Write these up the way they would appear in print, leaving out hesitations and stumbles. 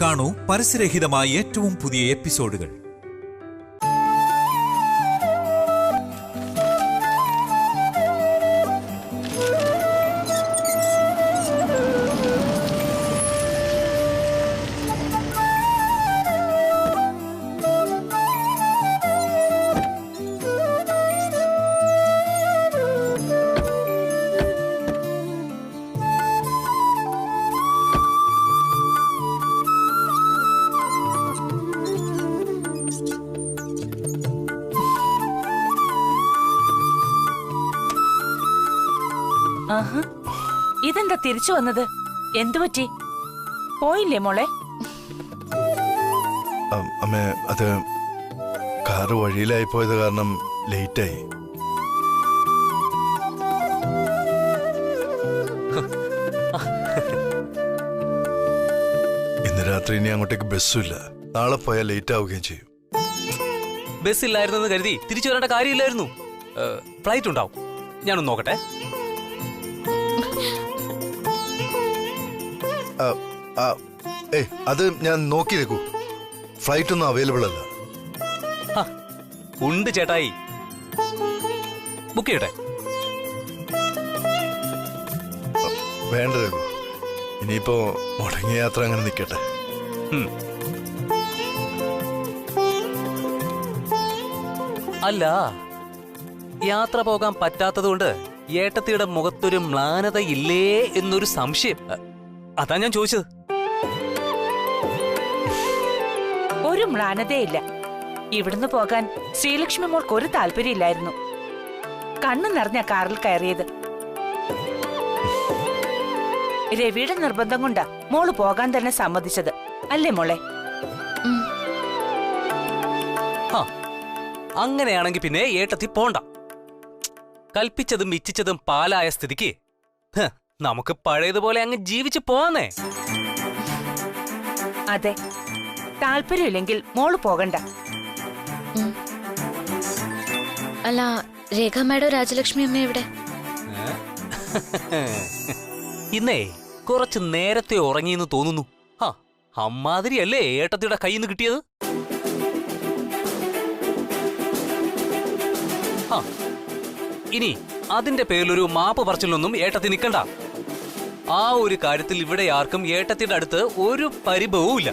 കാണൂ പരസ്യരഹിതമായ ഏറ്റവും പുതിയ എപ്പിസോഡുകൾ. ഇതെന്താ തിരിച്ചു വന്നത്? എന്തുപറ്റി? പോയില്ലേ മോളെ? അമ്മേ, അത് കാറ് വഴിയിലായി പോയത് കാരണം ലേറ്റായി. ഇന്ന് രാത്രി ഇനി അങ്ങോട്ടേക്ക് ബസ്സുമില്ല. നാളെ പോയാൽ ലേറ്റ് ആവുകയും ചെയ്യും. ബസ്സില്ലായിരുന്നെന്ന് കരുതി തിരിച്ചു വരേണ്ട കാര്യമില്ലായിരുന്നു. ഫ്ലൈറ്റ് ഉണ്ടാവും. ഞാനൊന്ന് നോക്കട്ടെ. അത് ഞാൻ നോക്കിയേക്കൂ. ഫ്ലൈറ്റ് ഒന്നും അവൈലബിൾ അല്ല. ഉണ്ട് ചേട്ടായി, ബുക്ക് ചെയ്യട്ടെ? വേണ്ട, ഇനിയിപ്പോ മുടങ്ങിയ യാത്ര അങ്ങനെ നിൽക്കട്ടെ. അല്ല, യാത്ര പോകാൻ പറ്റാത്തതുകൊണ്ട് ഏട്ടത്തിയുടെ മുഖത്തൊരു മ്ലാനതയില്ലേ എന്നൊരു സംശയം. അതാ ഞാൻ ചോദിച്ചത്. ഒരു മ്ലാനതയില്ല. ഇവിടുന്ന് പോകാൻ ശ്രീലക്ഷ്മി മോൾക്ക് ഒരു താല്പര്യമില്ലായിരുന്നു. കണ്ണു നിറഞ്ഞ കാറിൽ കയറിയത്. രവിയുടെ നിർബന്ധം കൊണ്ടാ മോള് പോകാൻ തന്നെ സമ്മതിച്ചത്, അല്ലേ മോളെ? അങ്ങനെയാണെങ്കിൽ പിന്നെ ഏട്ടത്തി പോണ്ട. കൽപ്പിച്ചതും ഇച്ഛിച്ചതും പാലായ സ്ഥിതിക്ക് നമുക്ക് പഴയതുപോലെ അങ്ങ് ജീവിച്ചു പോവാന്നേ. അതെ, താല്പര്യമില്ലെങ്കിൽ മോള് പോകണ്ട. അല്ല, രേഖ മേഡം രാജലക്ഷ്മി അമ്മ എവിടെ? ഇന്നേ കുറച്ച് നേരത്തെ ഉറങ്ങിയെന്ന് തോന്നുന്നു. അമ്മാതിരിയല്ലേ ഏട്ടത്തിയുടെ കയ്യിൽ നിന്ന് കിട്ടിയത്? ഇനി അതിന്റെ പേരിലൊരു മാപ്പ് പറച്ചിലൊന്നും ഏട്ടത്തി നിൽക്കണ്ട. ആ ഒരു കാര്യത്തിൽ ഇവിടെ ആർക്കും ഏട്ടത്തിയുടെ അടുത്ത് ഒരു പരിഭവവും ഇല്ല.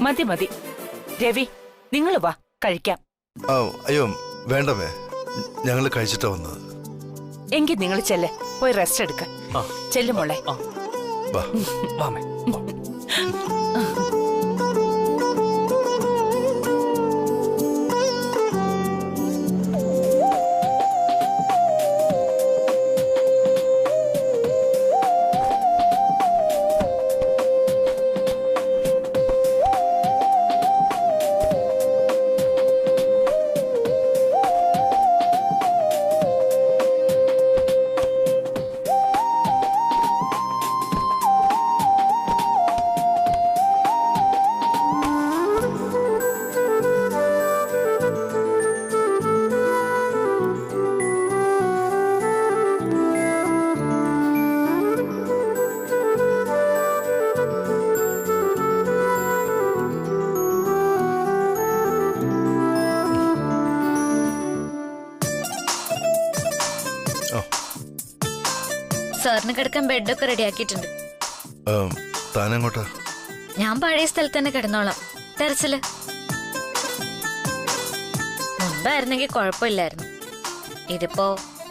മതി മതി രവി, നിങ്ങൾ വാ, കഴിക്കാം. അയ്യോ വേണ്ടമേ, ഞങ്ങള് കഴിച്ചിട്ടാ വന്നത്. എങ്കിൽ നിങ്ങൾ ചെല്ല്, പോയി റെസ്റ്റ് എടുക്ക. ചെല്ലു മോളെ. സാറിന് കിടക്കാൻ ബെഡൊക്കെ റെഡിയാക്കിയിട്ടുണ്ട്. താനെങ്ങോട്ടാ? ഞാൻ പഴയ സ്ഥലത്ത് തന്നെ കിടന്നോളാം, ടെറസില്. മുൻപായിരുന്നെങ്കിൽ കുഴപ്പമില്ലായിരുന്നു. ഇതിപ്പോ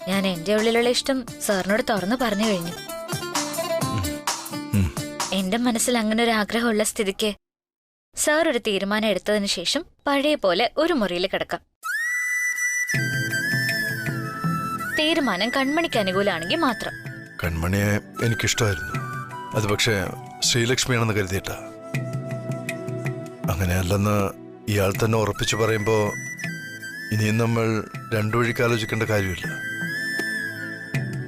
ഞാൻ എന്റെ ഉള്ളിലുള്ള ഇഷ്ടം സാറിനോട് തുറന്നു പറഞ്ഞു കഴിഞ്ഞു. എന്റെ മനസ്സിൽ അങ്ങനെ ഒരു ആഗ്രഹമുള്ള സ്ഥിതിക്ക് സാർ ഒരു തീരുമാനം എടുത്തതിന് ശേഷം പഴയ പോലെ ഒരു മുറിയിൽ കിടക്കാം. തീരുമാനം കൺമണിക്ക് അനുകൂലമാണെങ്കിൽ മാത്രം. കൺമണിയെ എനിക്കിഷ്ടമായിരുന്നു. അത് പക്ഷേ ശ്രീലക്ഷ്മിയാണെന്ന് കരുതിയിട്ടാ. അങ്ങനെയല്ലെന്ന് ഇയാൾ തന്നെ ഉറപ്പിച്ചു പറയുമ്പോ ഇനിയും നമ്മൾ രണ്ടു വഴിക്ക് ആലോചിക്കേണ്ട കാര്യമില്ല.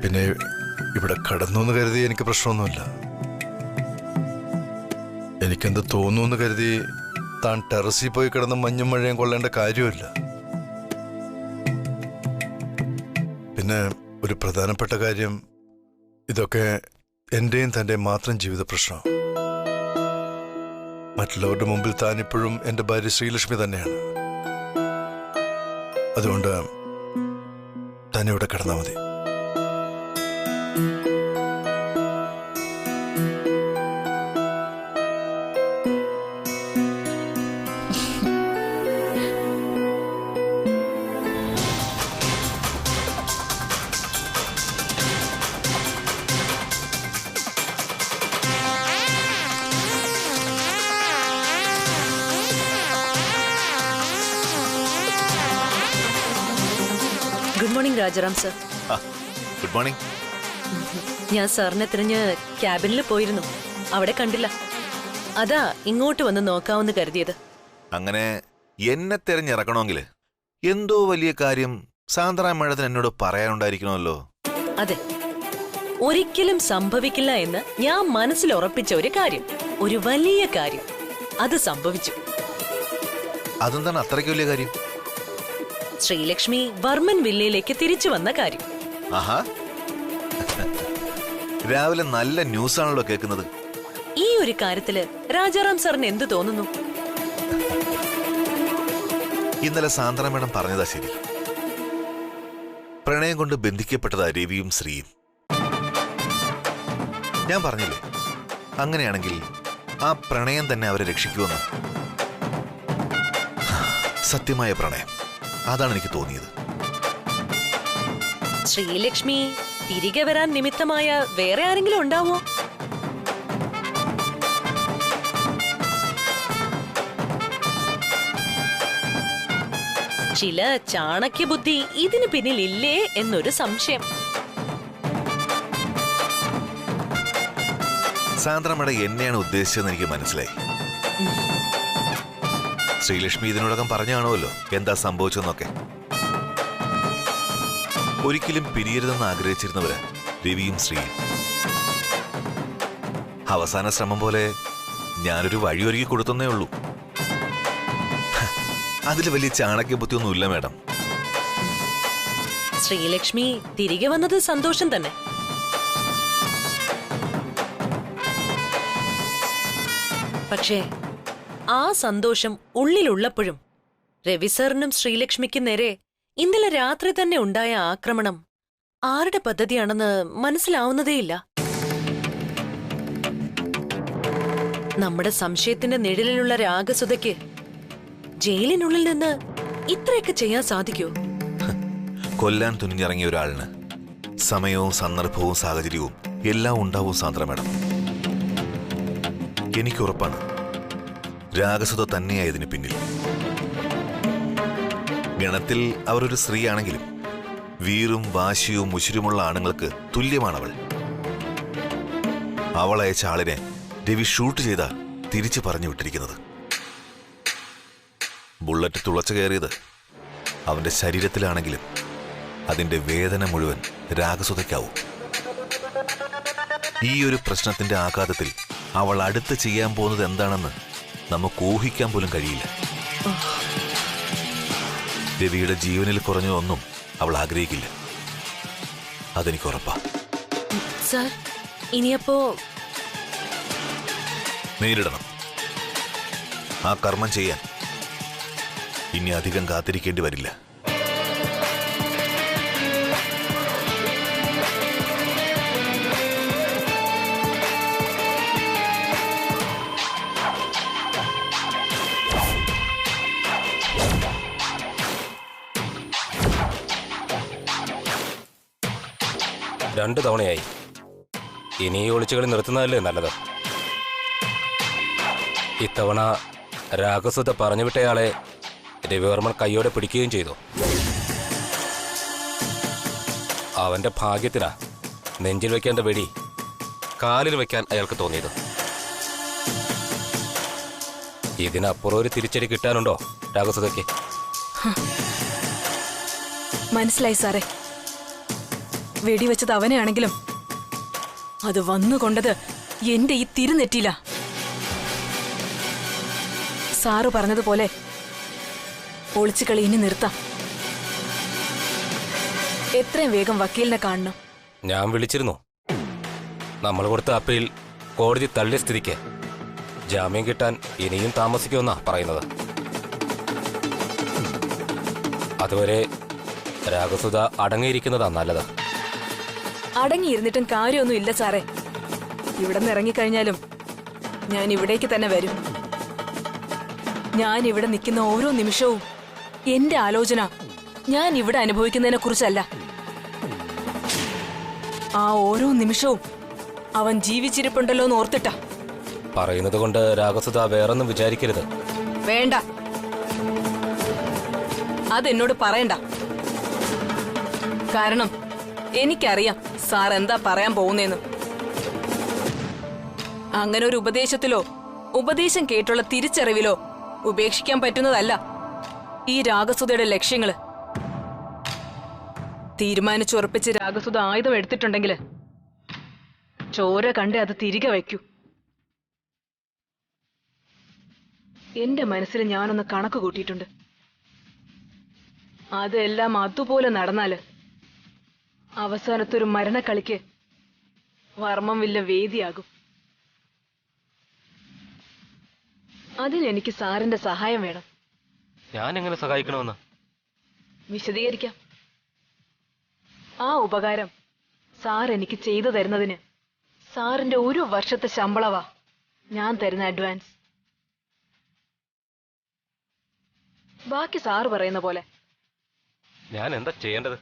പിന്നെ ഇവിടെ കടന്നു എന്ന് കരുതി എനിക്ക് പ്രശ്നമൊന്നുമില്ല. എനിക്കെന്ത് തോന്നുന്നു കരുതി താൻ ടെറസിൽ പോയി കിടന്ന് മഞ്ഞും മഴയും കൊള്ളേണ്ട കാര്യമില്ല. പിന്നെ ഒരു പ്രധാനപ്പെട്ട കാര്യം, ഇതൊക്കെ എന്റെയും തന്റെ മാത്രം ജീവിത പ്രശ്നം. മറ്റുള്ളവരുടെ മുമ്പിൽ താനിപ്പോഴും എന്റെ ഭാര്യ ശ്രീലക്ഷ്മി തന്നെയാണ്. അതുകൊണ്ട് തന്നെ ഇവിടെ കിടന്നാൽ മതി. Good morning Rajaram sir. Good morning. ഞാൻ സാറിനെ തിരഞ്ഞ് ക്യാബിനിൽ പോയിരുന്നു, അവിടെ കണ്ടില്ല. അതാ ഇങ്ങോട്ട് വന്ന് നോക്കാമെന്ന് കരുതിയത്. അങ്ങനെ എന്നെ തിരഞ്ഞിറക്കണമെങ്കിൽ എന്തോ വലിയ കാര്യം സാന്ദ്ര മേഡത്തിന് എന്നോട് പറയാനുണ്ടായിരിക്കണമല്ലോ. അതെ, ഒരിക്കലും സംഭവിക്കില്ല എന്ന് ഞാൻ മനസ്സിൽ ഉറപ്പിച്ച ഒരു കാര്യം, ഒരു വലിയ കാര്യം, അത് സംഭവിച്ചു. അതെന്താണ് അത്രയ്ക്ക് വലിയ കാര്യം? ശ്രീലക്ഷ്മി വർമ്മൻ വില്ലയിലേക്ക് തിരിച്ചു വന്ന കാര്യം. ആഹാ, രാവിലെ നല്ല ന്യൂസ് ആണല്ലോ കേൾക്കുന്നത്. ഈ ഒരു കാര്യത്തില് രാജാറാം സാറിന് എന്ത് തോന്നുന്നു? ഇന്നലെ സാന്ദ്ര മേഡം പറഞ്ഞതാ ശരി. പ്രണയം കൊണ്ട് ബന്ധിക്കപ്പെട്ടതാ രവിയും ശ്രീയും. ഞാൻ പറഞ്ഞില്ലേ, അങ്ങനെയാണെങ്കിൽ ആ പ്രണയം തന്നെ അവരെ രക്ഷിക്കുമെന്ന്. സത്യമായ പ്രണയം, അതാണ് എനിക്ക് തോന്നിയത്. ശ്രീലക്ഷ്മി തിരികെ വരാൻ നിമിത്തമായ വേറെ ആരെങ്കിലും ഉണ്ടാവോ? ചില ചാണക്യ ബുദ്ധി ഇതിന് പിന്നിലില്ലേ എന്നൊരു സംശയം. സാന്ദ്ര മേഡം എന്നെയാണ് ഉദ്ദേശിച്ചതെന്ന് എനിക്ക് മനസ്സിലായി. ശ്രീലക്ഷ്മി ഇതിനോടകം പറഞ്ഞു കാണുമല്ലോ എന്താ സംഭവിച്ചെന്നൊക്കെ. ഒരിക്കലും പിരിയരുതെന്ന് ആഗ്രഹിച്ചിരുന്നവര് രവിയും ശ്രീയും. അവസാന ശ്രമം പോലെ ഞാനൊരു വഴിയൊരുക്കി കൊടുത്തന്നേ ഉള്ളൂ. അതിൽ വലിയ ചാണക്യ ബുദ്ധിയൊന്നുമില്ല മേഡം. ശ്രീലക്ഷ്മി തിരികെ വന്നത് സന്തോഷം തന്നെ. പക്ഷേ ആ സന്തോഷം ഉള്ളിലുള്ളപ്പോഴും രവി സാറിനും ശ്രീലക്ഷ്മിക്കും നേരെ ഇന്നലെ രാത്രി തന്നെ ഉണ്ടായ ആക്രമണം ആരുടെ പദ്ധതിയാണെന്ന് മനസ്സിലാവുന്നതേയില്ല. നമ്മുടെ സംശയത്തിന്റെ നിഴലിലുള്ള രാഗസുധയ്ക്ക് ജയിലിനുള്ളിൽ നിന്ന് ഇത്രയൊക്കെ ചെയ്യാൻ സാധിക്കുമോ? കൊല്ലാൻ തുനിഞ്ഞിറങ്ങിയ ഒരാളിന് സമയവും സന്ദർഭവും സാഹചര്യവും എല്ലാം ഉണ്ടാവും സാന്ദ്ര മേഡം. എനിക്കുറപ്പാണ് രാഗസുധ തന്നെയായതിന് പിന്നിൽ. ഗണത്തിൽ അവരൊരു സ്ത്രീയാണെങ്കിലും വീറും വാശിയും മുശിരുമുള്ള ആണുങ്ങൾക്ക് തുല്യമാണവൾ. അവൾ അയച്ച ആളിനെ രവി ഷൂട്ട് ചെയ്താ തിരിച്ചു പറഞ്ഞു വിട്ടിരിക്കുന്നത്. ബുള്ളറ്റ് തുളച്ചു കയറിയത് അവന്റെ ശരീരത്തിലാണെങ്കിലും അതിന്റെ വേദന മുഴുവൻ രാഗസുധയ്ക്കാവും. ഈ ഒരു പ്രശ്നത്തിന്റെ ആഘാതത്തിൽ അവൾ അടുത്ത് ചെയ്യാൻ പോകുന്നത് എന്താണെന്ന് നമുക്ക് ഊഹിക്കാൻ പോലും കഴിയില്ല. രവിയുടെ ജീവനിൽ കുറഞ്ഞതൊന്നും അവൾ ആഗ്രഹിക്കില്ല, അതെനിക്ക് ഉറപ്പാ. സാർ, ഇനിയപ്പോ നേരിടണം. ആ കർമ്മം ചെയ്യാൻ ഇനി അധികം കാത്തിരിക്കേണ്ടി വരില്ല. രണ്ടു തവണയായി. ഇനി ഈ ഒളിച്ചുകളി നിർത്തുന്നതല്ലേ നല്ലത്. ഇത്തവണ രാഗസുധ പറഞ്ഞു വിട്ടയാളെ രവിവർമ്മൻ കൈയോടെ പിടിക്കുകയും ചെയ്തു. അവന്റെ ഭാഗ്യത്തിനാ നെഞ്ചിൽ വെക്കേണ്ട വെടി കാലിൽ വെക്കാൻ അയാൾക്ക് തോന്നിയത്. ഇതിനപ്പുറം ഒരു തിരിച്ചടി കിട്ടാനുണ്ടോ രാഗസുധയ്ക്ക്? മനസ്സിലായി സാറേ. വെടിവെച്ചത് അവനെയാണെങ്കിലും അത് വന്നുകൊണ്ടത് എന്റെ ഈ തിരുനെറ്റിയില്ല. സാറ് പറഞ്ഞതുപോലെ ഒളിച്ചുകളി ഇനി നിർത്താം. എത്രയും വേഗം വക്കീലിനെ കാണണം. ഞാൻ വിളിച്ചിരുന്നു. നമ്മൾ കൊടുത്ത അപ്പീൽ കോടതി തള്ളിയ സ്ഥിതിക്ക് ജാമ്യം കിട്ടാൻ ഇനിയും താമസിക്കുമെന്നാ പറയുന്നത്. അതുവരെ രാഘസുധ അടങ്ങിയിരിക്കുന്നതാ നല്ലത്. അടങ്ങിയിരുന്നിട്ടും കാര്യമൊന്നും ഇല്ല സാറേ. ഇവിടെ നിന്ന് ഇറങ്ങിക്കഴിഞ്ഞാലും ഞാൻ ഇവിടേക്ക് തന്നെ വരും. ഞാൻ ഇവിടെ നിൽക്കുന്ന ഓരോ നിമിഷവും എന്റെ ആലോചന ഞാൻ ഇവിടെ അനുഭവിക്കുന്നതിനെ കുറിച്ചല്ല. ആ ഓരോ നിമിഷവും അവൻ ജീവിച്ചിരിപ്പുണ്ടല്ലോ എന്ന് ഓർത്തിട്ടാ. പറയുന്നത് കൊണ്ട് രാഘസുധ വേറൊന്നും വിചാരിക്കരുത്. വേണ്ട, അതെന്നോട് പറയണ്ട. കാരണം എനിക്കറിയാം സാർ എന്താ പറയാൻ പോകുന്നേന്ന്. അങ്ങനെ ഒരു ഉപദേശത്തിലോ ഉപദേശം കേട്ടുള്ള തിരിച്ചറിവിലോ ഉപേക്ഷിക്കാൻ പറ്റുന്നതല്ല ഈ രാഘസുധയുടെ ലക്ഷ്യങ്ങള്. തീരുമാനിച്ചുറപ്പിച്ച് രാഘസുധ ആയുധം എടുത്തിട്ടുണ്ടെങ്കിൽ ചോര കണ്ട് അത് തിരികെ വയ്ക്കൂ. എന്റെ മനസ്സിൽ ഞാനൊന്ന് കണക്ക് കൂട്ടിയിട്ടുണ്ട്. അതെല്ലാം അതുപോലെ നടന്നാല് അവസാനത്തൊരു മരണക്കളിക്ക് വർമ്മം വില്ല വേദിയാകും. അതിനെനിക്ക് സാറിന്റെ സഹായം വേണം. ഞാൻ എങ്ങനെ സഹായിക്കണമെന്ന് വിശദീകരിക്കാം. ആ ഉപകാരം സാർ എനിക്ക് ചെയ്തു തരുന്നതിന് സാറിന്റെ 1 വർഷത്തെ ശമ്പളവാ ഞാൻ തരുന്ന അഡ്വാൻസ്. ബാക്കി സാർ പറയുന്ന പോലെ. ഞാൻ എന്താ ചെയ്യേണ്ടത്?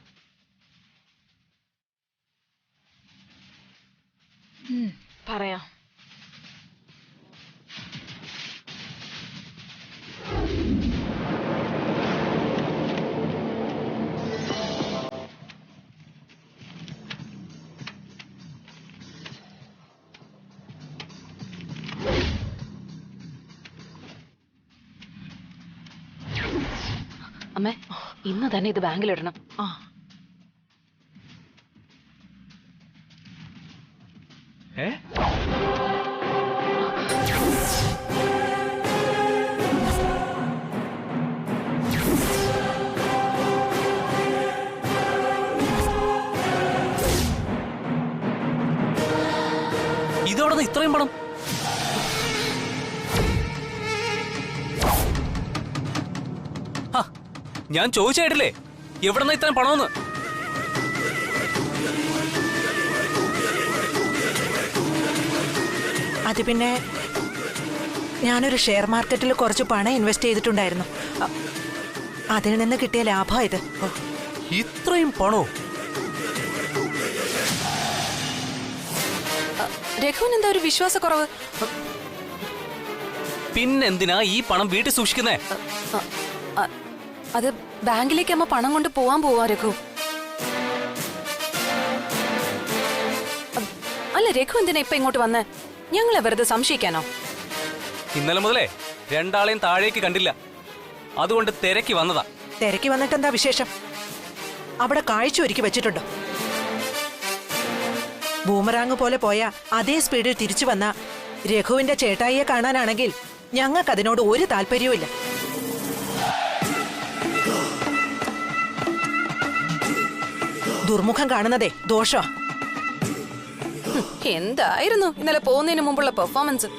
പറയാം. അമ്മേ, ഇന്ന് തന്നെ ഇത് ബാങ്കിലിടണം. ഇതോടെ ഇത്രയും പണം? ഞാൻ ചോദിച്ചായിട്ടില്ലേ എവിടെന്നാ ഇത്രയും പണമെന്ന്? അത് പിന്നെ ഞാനൊരു ഷെയർ മാർക്കറ്റിൽ കുറച്ച് പണം ഇൻവെസ്റ്റ് ചെയ്തിട്ടുണ്ടായിരുന്നു. അതിൽ നിന്ന് കിട്ടിയ ലാഭം ഇത്. ഇത്രയും പണോ? രഘുവിന് എന്താ ഒരു വിശ്വാസക്കുറവ്? പിന്നെന്തിനാ ഈ പണം വീട്ടിൽ സൂക്ഷിക്കുന്നേ? അത് ബാങ്കിലേക്ക് അമ്മ പണം കൊണ്ട് പോവാ രഘു. അല്ല, രഘു എന്തിനാ ഇപ്പൊ ഇങ്ങോട്ട് വന്നേ? ഞങ്ങളെ വെറുതെ സംശയിക്കാനോ? ഇന്നലെ മുതലേ രണ്ടാളെയും താഴേക്ക് കണ്ടില്ല, അതുകൊണ്ട് തിരക്കി വന്നതാ. തിരക്കി വന്നിട്ട് എന്താ വിശേഷം? അവിടെ കാഴ്ച ഒരുക്കി വെച്ചിട്ടുണ്ടോ? ബൂമറാങ് പോലെ പോയ അതേ സ്പീഡിൽ തിരിച്ചു വന്ന രഘുവിന്റെ ചേട്ടായിയെ കാണാനാണെങ്കിൽ ഞങ്ങൾക്ക് അതിനോട് ഒരു താല്പര്യവും ഇല്ല. ദുർമുഖം കാണുന്നതേ ദോഷ. എന്തായിരുന്നു ഇന്നലെ പോകുന്നതിന് മുമ്പുള്ള performance?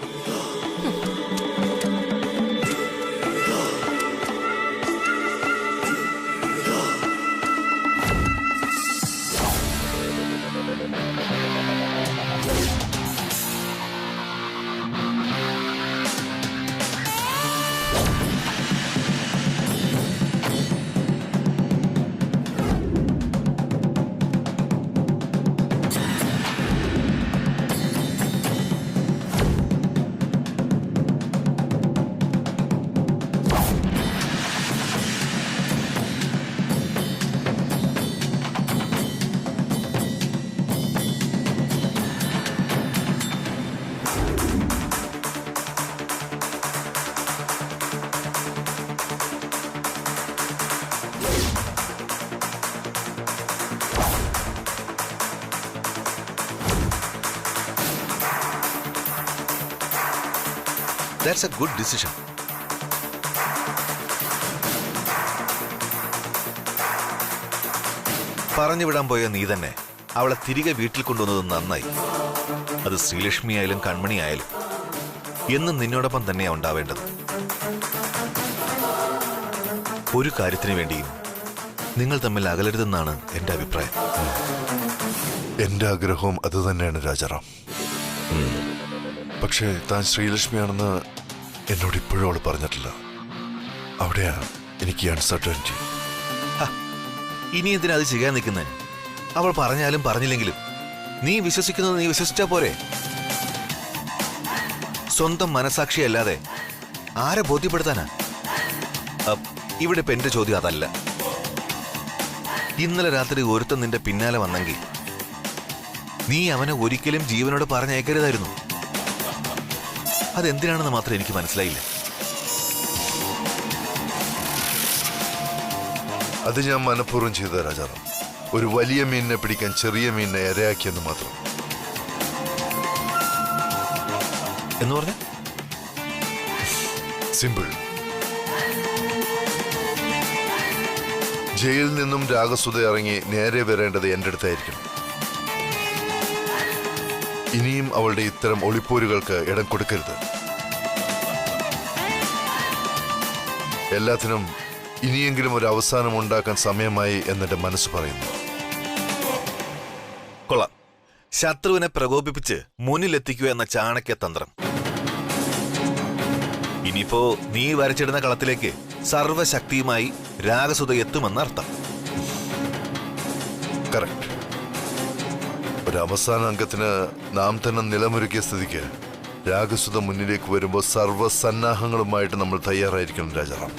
That's a good decision. പറഞ്ഞു വിടാൻ പോയ നീ തന്നെ അവളെ തിരികെ വീട്ടിൽ കൊണ്ടുവന്നത് നന്നായി. അത് ശ്രീലക്ഷ്മി ആയാലും കൺമണി ആയാലും എന്നും നിന്നോടൊപ്പം തന്നെയാ ഉണ്ടാവേണ്ടത്. ഒരു കാര്യത്തിന് വേണ്ടിയും നിങ്ങൾ തമ്മിൽ അകലരുതെന്നാണ് എന്റെ അഭിപ്രായം. എന്റെ ആഗ്രഹവും അത് തന്നെയാണ് രാജാറാം. പക്ഷേ താൻ ശ്രീലക്ഷ്മിയാണെന്ന് എന്നോട് ഇപ്പോഴും അവൾ പറഞ്ഞിട്ടില്ല. അവിടെയാ എനിക്ക് അൺസർട്ടനിറ്റി. ഇനി എന്തിനാ അത് ചെയ്യാൻ നിൽക്കുന്നേ? അവൾ പറഞ്ഞാലും പറഞ്ഞില്ലെങ്കിലും നീ വിശ്വസിക്കുന്നത് നീ വിശ്വസിച്ചാ പോരെ. സ്വന്തം മനസാക്ഷിയല്ലാതെ ആരെ ബോധ്യപ്പെടുത്താനാ? ഇവിടെ ഇപ്പൊ എന്റെ ചോദ്യം അതല്ല. ഇന്നലെ രാത്രി ഒരുത്തൻ നിന്റെ പിന്നാലെ വന്നെങ്കിൽ നീ അവനെ ഒരിക്കലും ജീവനോട് പറഞ്ഞയക്കരുതായിരുന്നു. അതെന്തിനാണെന്ന് മാത്രം എനിക്ക് മനസ്സിലായില്ല. അത് ഞാൻ മനഃപൂർവ്വം ചെയ്ത രാജാറാം. ഒരു വലിയ മീനിനെ പിടിക്കാൻ ചെറിയ മീനിനെ ഇരയാക്കിയെന്ന് മാത്രം. എന്ന് പറഞ്ഞ സിമ്പിൾ. ജയിലിൽ നിന്നും രാഗസുധ ഇറങ്ങി നേരെ വരേണ്ടത് എന്റെ അടുത്തായിരിക്കണം. ഇനിയും അവളുടെ ഇത്തരം ഒളിപ്പോരുകൾക്ക് ഇടം കൊടുക്കരുത്. എല്ലാത്തിനും ഇനിയെങ്കിലും ഒരു അവസാനം ഉണ്ടാക്കാൻ സമയമായി എന്നെന്റെ മനസ്സ് പറയുന്നു. കൊള്ളാം. ശത്രുവിനെ പ്രകോപിപ്പിച്ച് മുന്നിലെത്തിക്കുക എന്ന ചാണക്യ തന്ത്രം. ഇനിയിപ്പോ നീ വരച്ചിടുന്ന കളത്തിലേക്ക് സർവശക്തിയുമായി രാഗസുധ എത്തുമെന്നർത്ഥം. കറക്റ്റ്. ഒരു അവസാന അംഗത്തിന് നാം തന്നെ നിലമൊരുക്കിയ സ്ഥിതിക്ക് രാഗസുധ മുന്നിലേക്ക് വരുമ്പോൾ സർവ്വസന്നാഹങ്ങളുമായിട്ട് നമ്മൾ തയ്യാറായിരിക്കണം രാജാറാം.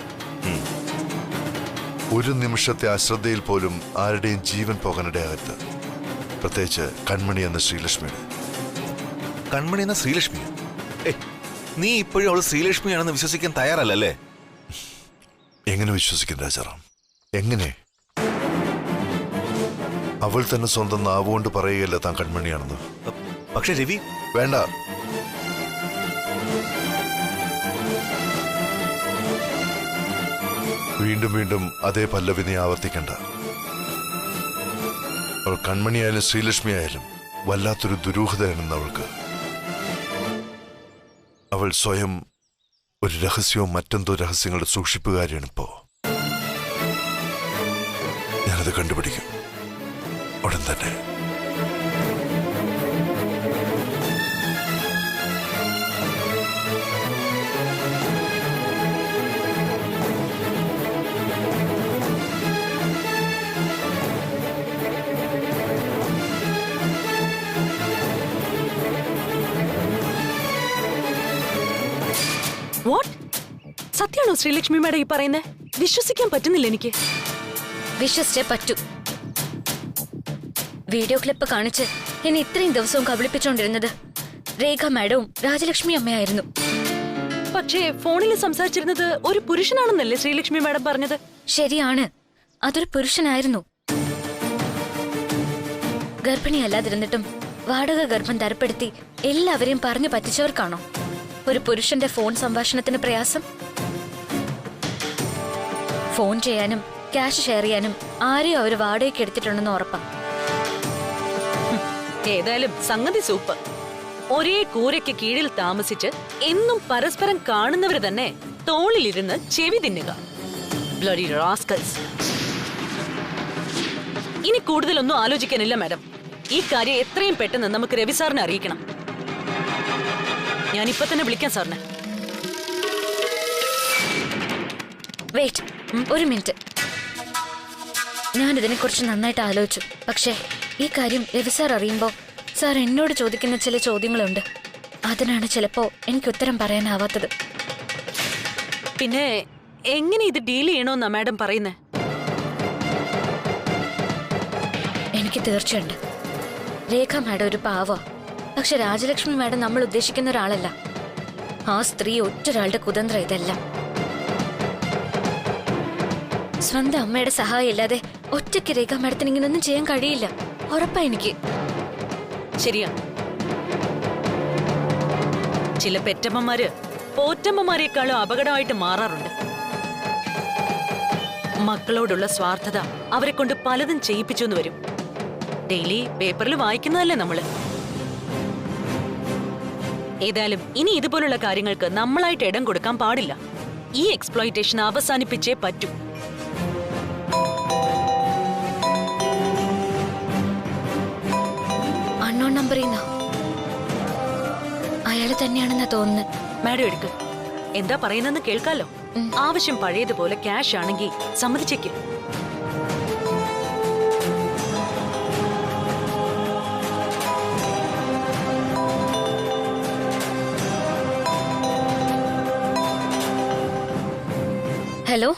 ഒരു നിമിഷത്തെ അശ്രദ്ധയിൽ പോലും ആരുടെയും ജീവൻ പോകാനിടയാകരുത്. പ്രത്യേകിച്ച് കൺമണി എന്ന ശ്രീലക്ഷ്മിയുടെ. കൺമണി എന്ന ശ്രീലക്ഷ്മി? നീ ഇപ്പോഴും അവൾ ശ്രീലക്ഷ്മിയാണെന്ന് വിശ്വസിക്കാൻ തയ്യാറല്ലേ? എങ്ങനെ വിശ്വസിക്കും രാജാറാം? എങ്ങനെ? അവൾ തന്നെ സ്വന്തം നാവുകൊണ്ട് പറയുകയല്ല താൻ കൺമണിയാണെന്ന്. പക്ഷെ രവി, വേണ്ട. വീണ്ടും വീണ്ടും അതേ പല്ലവി നീ ആവർത്തിക്കണ്ട. അവൾ കൺമണിയായാലും ശ്രീലക്ഷ്മി ആയാലും വല്ലാത്തൊരു ദുരൂഹതയാണെന്ന് അവൾക്ക്. അവൾ സ്വയം ഒരു രഹസ്യവും മറ്റെന്തോ രഹസ്യങ്ങളുടെ സൂക്ഷിപ്പുകാരിയാണ് ഇപ്പോ. ഞാനത് കണ്ടുപിടിക്കും ഉടൻ തന്നെ. വാട്ട്? സത്യമാണോ ശ്രീലക്ഷ്മി മാഡം ഈ പറയുന്നേ? വിശ്വസിക്കാൻ പറ്റുന്നില്ല എനിക്ക്. വിശ്വസിച്ചേ പറ്റൂ. വീഡിയോ ക്ലിപ്പ് കാണിച്ച് എന്നെ ഇത്രയും ദിവസവും കബളിപ്പിച്ചോണ്ടിരുന്നത് രേഖ മാഡവും രാജലക്ഷ്മി അമ്മയായിരുന്നു. പക്ഷേ ഫോണിൽ സംസാരിച്ചിരുന്നത് ഒരു പുരുഷനാണെന്നല്ലേ ശ്രീലക്ഷ്മി മാഡം പറഞ്ഞത്? ശരിയാണ്, അതൊരു പുരുഷനായിരുന്നു. ഗർഭിണിയല്ലാതിരുന്നിട്ടും വാടക ഗർഭം തരപ്പെടുത്തി എല്ലാവരെയും പറഞ്ഞു പറ്റിച്ചവർക്കാണോ ഒരു പുരുഷന്റെ ഫോൺ സംഭാഷണത്തിന് പ്രയാസം? ഫോൺ ചെയ്യാനും ക്യാഷ് ഷെയർ ചെയ്യാനും ആരെയും അവർ വാടകയ്ക്ക് എടുത്തിട്ടുണ്ടെന്ന് ഉറപ്പാ. ഏതായാലും സംഗതി സൂപ്പർ. ഒരേ കൂരയ്ക്ക് കീഴിൽ താമസിച്ച് എന്നും പരസ്പരം കാണുന്നവര് തന്നെ തോളിലിരുന്ന് ചെവി തിന്നുക. Bloody rascals. ഇനി കൂടുതലൊന്നും ആലോചിക്കാനില്ല മാഡം. ഈ കാര്യം എത്രയും പെട്ടെന്ന് നമുക്ക് രവി സാറിനെ അറിയിക്കണം. ഞാനിപ്പോ തന്നെ വിളിക്കാം സാറിനെ. വെയിറ്റ്, ഒരു മിനിറ്റ്. ഞാൻ ഇതിനെക്കുറിച്ച് നന്നായിട്ട് ആലോചിച്ചു. പക്ഷേ ഈ കാര്യം രവി സാർ അറിയുമ്പോൾ സാർ എന്നോട് ചോദിക്കുന്ന ചില ചോദ്യങ്ങളുണ്ട്. അതിനാണ് ചിലപ്പോ എനിക്ക് ഉത്തരം പറയാനാവാത്തത്. പിന്നെ എങ്ങനെ ഇത് ഡീൽ ചെയ്യണമെന്നാ മാഡം പറയുന്നേ? എനിക്ക് തീർച്ചയുണ്ട്. രേഖ മാഡം ഒരു പാവ. പക്ഷെ രാജലക്ഷ്മി മാഡം നമ്മൾ ഉദ്ദേശിക്കുന്ന ഒരാളല്ല. ആ സ്ത്രീ ഒറ്റൊരാളുടെ കുതന്ത്രം ഇതെല്ലാം. സ്വന്തം അമ്മയുടെ സഹായം ഇല്ലാതെ ഒറ്റയ്ക്ക് രേഖ മാഡത്തിന് ഇങ്ങനൊന്നും ചെയ്യാൻ കഴിയില്ല. ഉറപ്പാ എനിക്ക്. ശരിയാ. ചില പെറ്റമ്മമാര് പോറ്റമ്മമാരെക്കാളും അപകടമായിട്ട് മാറാറുണ്ട്. മക്കളോടുള്ള സ്വാർത്ഥത അവരെ കൊണ്ട് പലതും ചെയ്യിപ്പിച്ചു എന്ന് വരും. ഡെയിലി പേപ്പറിൽ വായിക്കുന്നതല്ലേ നമ്മള്. ഏതായാലും ഇനി ഇതുപോലുള്ള കാര്യങ്ങൾക്ക് നമ്മളായിട്ട് ഇടം കൊടുക്കാൻ പാടില്ല. ഈ എക്സ്പ്ലോയിറ്റേഷൻ അവസാനിപ്പിച്ചേ പറ്റൂ. അൺനോൺ നമ്പറിൽ നിന്നോ? അയാള് തന്നെയാണെന്നാ തോന്നുന്നത്. മാഡം എടുക്ക്. എന്താ പറയുന്നെന്ന് കേൾക്കാലോ. ആവശ്യം പഴയതുപോലെ ക്യാഷ് ആണെങ്കിൽ സമ്മതിച്ചേക്ക്. ഹലോ